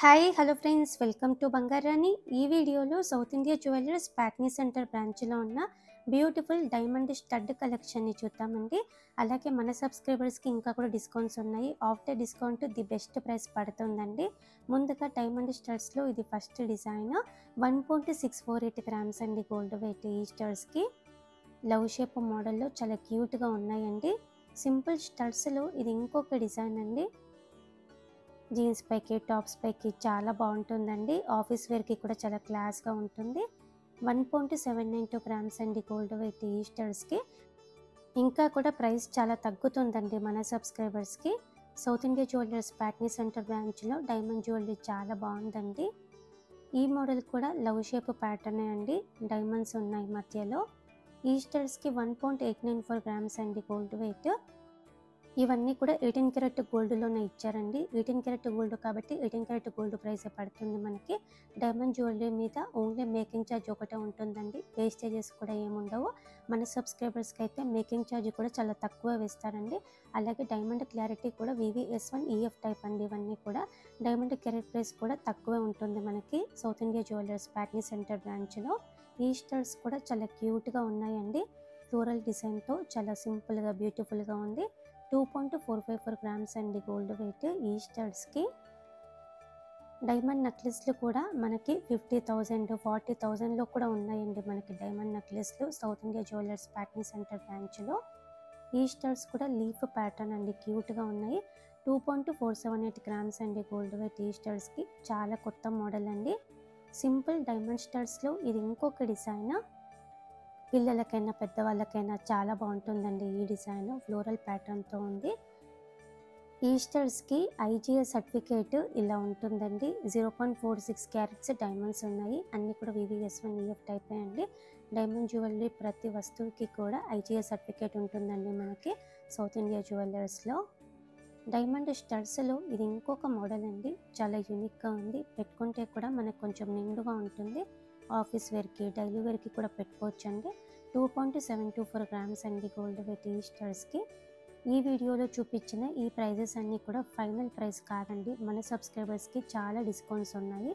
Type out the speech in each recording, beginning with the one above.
Hi hello friends, welcome to Bangarani. ఈ వీడియోలో south India jewellers Patny centre బ్రాంచ్లో ఉన్న బ్యూటిఫుల్ డైమండ్ స్టడ్ కలెక్షన్ని చూద్దామండి. అలాగే మన సబ్స్క్రైబర్స్కి ఇంకా కూడా డిస్కౌంట్స్ ఉన్నాయి. After discount the best price పడుతుందండి. ముందుగా డైమండ్ స్టడ్స్లో ఇది ఫస్ట్ డిజైన్ 1.648 గ్రామ్స్ అండి గోల్డ్ వెయిట్. ఈ స్టడ్స్కి లవ్ షేప్ మోడల్లో చాలా క్యూట్గా ఉన్నాయండి. సింపుల్ స్టడ్స్లో ఇది ఇంకొక డిజైన్ అండి. జీన్స్ పైకి టాప్స్ పైకి చాలా బాగుంటుందండి. ఆఫీస్ వేర్కి కూడా చాలా క్లాస్గా ఉంటుంది. 1.792 గ్రామ్స్ అండి గోల్డ్ వెయిట్ ఈ స్టడ్స్కి. ఇంకా కూడా ప్రైస్ చాలా తగ్గుతుందండి మన సబ్స్క్రైబర్స్కి. South India jewellers Patny centre బ్రాంచ్లో డైమండ్ జ్యువెలరీ చాలా బాగుందండి. ఈ మోడల్ కూడా లవ్ షేప్ ప్యాటర్న్ అండి, డైమండ్స్ ఉన్నాయి మధ్యలో. ఈ స్టడ్స్కి 1.894 గ్రామ్స్ అండి గోల్డ్ వెయిట్. ఇవన్నీ కూడా 18 క్యారెట్ గోల్డ్లోనే ఇచ్చారండి. 18 క్యారెట్ గోల్డ్ కాబట్టి 18 క్యారెట్ గోల్డ్ ప్రైసే పడుతుంది మనకి. డైమండ్ జ్యువెలరీ మీద ఓన్లీ మేకింగ్ ఛార్జ్ ఒకటే ఉంటుందండి, వేస్టేజెస్ కూడా ఏముండవు. మన సబ్స్క్రైబర్స్కి అయితే మేకింగ్ ఛార్జ్ కూడా చాలా తక్కువ వేస్తారండి. అలాగే డైమండ్ క్లారిటీ కూడా VVS1 EF టైప్ అండి. ఇవన్నీ కూడా డైమండ్ క్యారెట్ ప్రైస్ కూడా తక్కువే ఉంటుంది మనకి south India jewellers Patny centre బ్రాంచ్లో. ఈ స్టడ్స్ కూడా చాలా క్యూట్గా ఉన్నాయండి. ఫ్లోరల్ డిజైన్తో చాలా సింపుల్గా బ్యూటిఫుల్గా ఉంది. 2.454 గ్రామ్స్ అండి గోల్డ్ వెయిట్ ఈ స్టడ్స్కి. డైమండ్ నెక్లెస్లు కూడా మనకి 50,000 40,000లో కూడా ఉన్నాయండి మనకి డైమండ్ నెక్లెస్లు south India jewellers Patny centre బ్రాంచ్లో. ఈ స్టడ్స్ కూడా లీఫ్ ప్యాటర్న్ అండి, క్యూట్గా ఉన్నాయి. 2.478 గ్రామ్స్ అండి గోల్డ్ వెయిట్ ఈ స్టడ్స్కి. చాలా కొత్త మోడల్ అండి. సింపుల్ డైమండ్ స్టడ్స్లో ఇది ఇంకొక డిజైన్. పిల్లలకైనా పెద్దవాళ్ళకైనా చాలా బాగుంటుందండి ఈ డిజైన్. ఫ్లోరల్ ప్యాటర్న్తో ఉంది. ఈ స్టడ్స్కి IGS సర్టిఫికేట్ ఇలా ఉంటుందండి. 0.46 క్యారెట్స్ డైమండ్స్ ఉన్నాయి. అన్నీ కూడా VVS1 EF టైప్ అండి. డైమండ్ జ్యువెలరీ ప్రతి వస్తువుకి కూడా IGS సర్టిఫికేట్ ఉంటుందండి మనకి సౌత్ ఇండియా జ్యువెలర్స్లో. డైమండ్ స్టడ్స్లో ఇది ఇంకొక మోడల్ అండి, చాలా యూనిక్గా ఉంది. పెట్టుకుంటే కూడా మనకు కొంచెం నిండుగా ఉంటుంది. ఆఫీస్ వేర్కి డైలీ వేర్కి కూడా పెట్టుకోవచ్చండి. 2.724 గ్రామ్స్ అండి గోల్డ్ వెయిట్ ఈ స్టడ్స్కి. ఈ వీడియోలో చూపించిన ఈ ప్రైజెస్ అన్నీ కూడా ఫైనల్ ప్రైస్ కాదండి. మన సబ్స్క్రైబర్స్కి చాలా డిస్కౌంట్స్ ఉన్నాయి.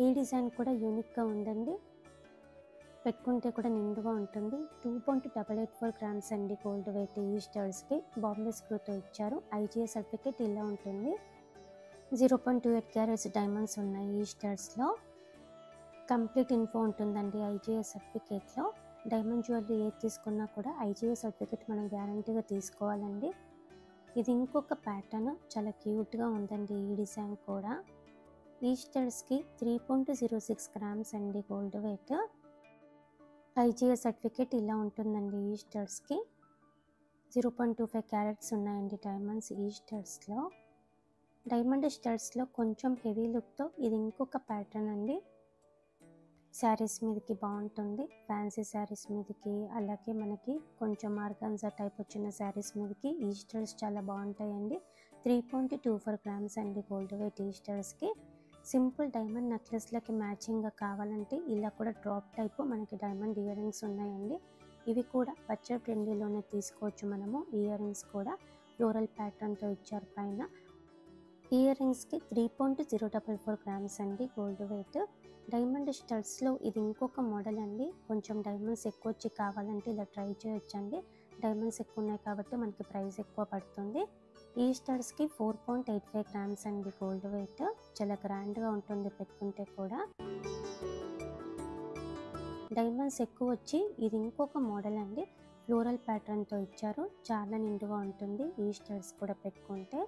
ఈ డిజైన్ కూడా యూనిక్గా ఉందండి, పెట్టుకుంటే కూడా నిండుగా ఉంటుంది. 2.884 గ్రామ్స్ అండి గోల్డ్ వెయిట్ ఈ స్టడ్స్కి. బాంబే స్క్రూతో ఇచ్చారు. IGS సర్టిఫికేట్ ఇలా ఉంటుంది. 0.28 క్యారెట్స్ డైమండ్స్ ఉన్నాయి ఈ స్టడ్స్లో. కంప్లీట్ ఇన్ఫో ఉంటుందండి IGS సర్టిఫికేట్లో. డైమండ్ జ్యువెలరీ ఏది తీసుకున్నా కూడా IGS సర్టిఫికేట్ మనం గ్యారంటీగా తీసుకోవాలండి. ఇది ఇంకొక ప్యాటర్న్, చాలా క్యూట్గా ఉందండి ఈ డిజైన్ కూడా. ఈ స్టడ్స్కి 3.06 గ్రామ్స్ అండి గోల్డ్ వెయిట్. IGS సర్టిఫికేట్ ఇలా ఉంటుందండి ఈ స్టడ్స్కి. 0.25 క్యారెట్స్ ఉన్నాయండి డైమండ్స్ ఈ స్టడ్స్లో. డైమండ్ స్టడ్స్లో కొంచెం హెవీ లుక్తో ఇది ఇంకొక ప్యాటర్న్ అండి. శారీస్ మీదకి బాగుంటుంది, ఫ్యాన్సీ శారీస్ మీదకి, అలాగే మనకి కొంచెం ఆర్గాన్జా టైప్ వచ్చిన శారీస్ మీదకి ఈ స్టడ్స్ చాలా బాగుంటాయండి. 3.24 గ్రామ్స్ అండి గోల్డ్ వెయిట్ ఈ స్టడ్స్కి. సింపుల్ డైమండ్ నెక్లెస్లకి మ్యాచింగ్గా కావాలంటే ఇలా కూడా డ్రాప్ టైప్ మనకి డైమండ్ ఇయర్ రింగ్స్ ఉన్నాయండి. ఇవి కూడా బడ్జెట్ ఫ్రెండ్లీలోనే తీసుకోవచ్చు మనము. ఇయర్ రింగ్స్ కూడా ఫ్లోరల్ ప్యాటర్న్తో ఇచ్చారు పైన. ఇయర్ రింగ్స్కి 3.044 గ్రామ్స్ అండి గోల్డ్ వెయిట్. డైమండ్ స్టడ్స్లో ఇది ఇంకొక మోడల్ అండి. కొంచెం డైమండ్స్ ఎక్కువ వచ్చి కావాలంటే ఇలా ట్రై చేయొచ్చండి. డైమండ్స్ ఎక్కువ ఉన్నాయి కాబట్టి మనకి ప్రైస్ ఎక్కువ పడుతుంది. ఈ స్టడ్స్కి 4.85 గ్రామ్స్ అండి గోల్డ్ వెయిట్. చాలా గ్రాండ్గా ఉంటుంది పెట్టుకుంటే కూడా. డైమండ్స్ ఎక్కువ వచ్చి ఇది ఇంకొక మోడల్ అండి. ఫ్లోరల్ ప్యాటర్న్తో ఇచ్చారు, చాలా నిండుగా ఉంటుంది ఈ స్టడ్స్ కూడా పెట్టుకుంటే.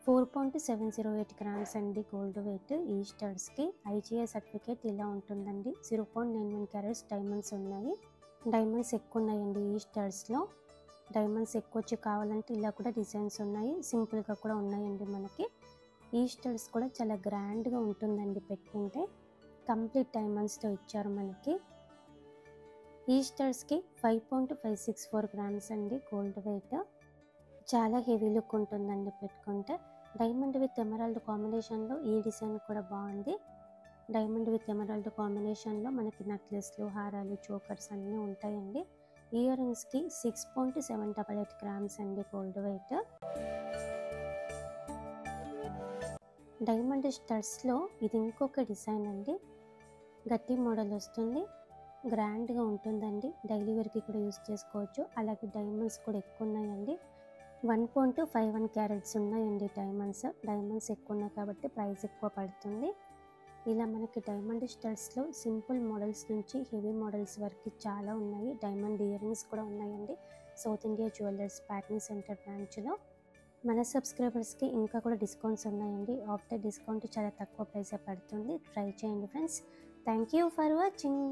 4.708 గ్రామ్స్ అండి గోల్డ్ వెయిట్ ఈ స్టడ్స్కి. IGS సర్టిఫికేట్ ఇలా ఉంటుందండి. 0.91 క్యారెట్స్ డైమండ్స్ ఉన్నాయి. డైమండ్స్ ఎక్కువ ఉన్నాయండి ఈ స్టడ్స్లో. డైమండ్స్ ఎక్కువ వచ్చి కావాలంటే ఇలా కూడా డిజైన్స్ ఉన్నాయి, సింపుల్గా కూడా ఉన్నాయండి మనకి. ఈ స్టడ్స్ కూడా చాలా గ్రాండ్గా ఉంటుందండి పెట్టుకుంటే. కంప్లీట్ డైమండ్స్తో ఇచ్చారు మనకి. ఈ స్టడ్స్కి 5.564 గ్రామ్స్ అండి గోల్డ్ వెయిట్. చాలా హెవీ లుక్ ఉంటుందండి పెట్టుకుంటే. డైమండ్ విత్ ఎమరాల్డ్ కాంబినేషన్లో ఈ డిజైన్ కూడా బాగుంది. డైమండ్ విత్ ఎమరాల్డ్ కాంబినేషన్లో మనకి నెక్లెస్లు, హారాలు, చోకర్స్ అన్నీ ఉంటాయండి. ఇయర్ రింగ్స్కి 6.788 గ్రామ్స్ అండి గోల్డ్ వెయిట్. డైమండ్ స్టడ్స్లో ఇది ఇంకొక డిజైన్ అండి. గట్టి మోడల్ వస్తుంది, గ్రాండ్గా ఉంటుందండి. డైలీ వేర్కి కూడా యూస్ చేసుకోవచ్చు. అలాగే డైమండ్స్ కూడా ఎక్కువ ఉన్నాయండి. 1.51 క్యారెట్స్ ఉన్నాయండి డైమండ్స్ ఎక్కువ ఉన్నాయి కాబట్టి ప్రైస్ ఎక్కువ పడుతుంది. ఇలా మనకి డైమండ్ స్టడ్స్లో సింపుల్ మోడల్స్ నుంచి హెవీ మోడల్స్ వరకు చాలా ఉన్నాయి. డైమండ్ ఇయర్ రింగ్స్ కూడా ఉన్నాయండి south India jewellers Patny centre బ్రాంచ్లో. మన సబ్స్క్రైబర్స్కి ఇంకా కూడా డిస్కౌంట్స్ ఉన్నాయండి. ఆఫ్టర్ డిస్కౌంట్ చాలా తక్కువ ప్రైసే పడుతుంది. ట్రై చేయండి friends. Thank you for watching.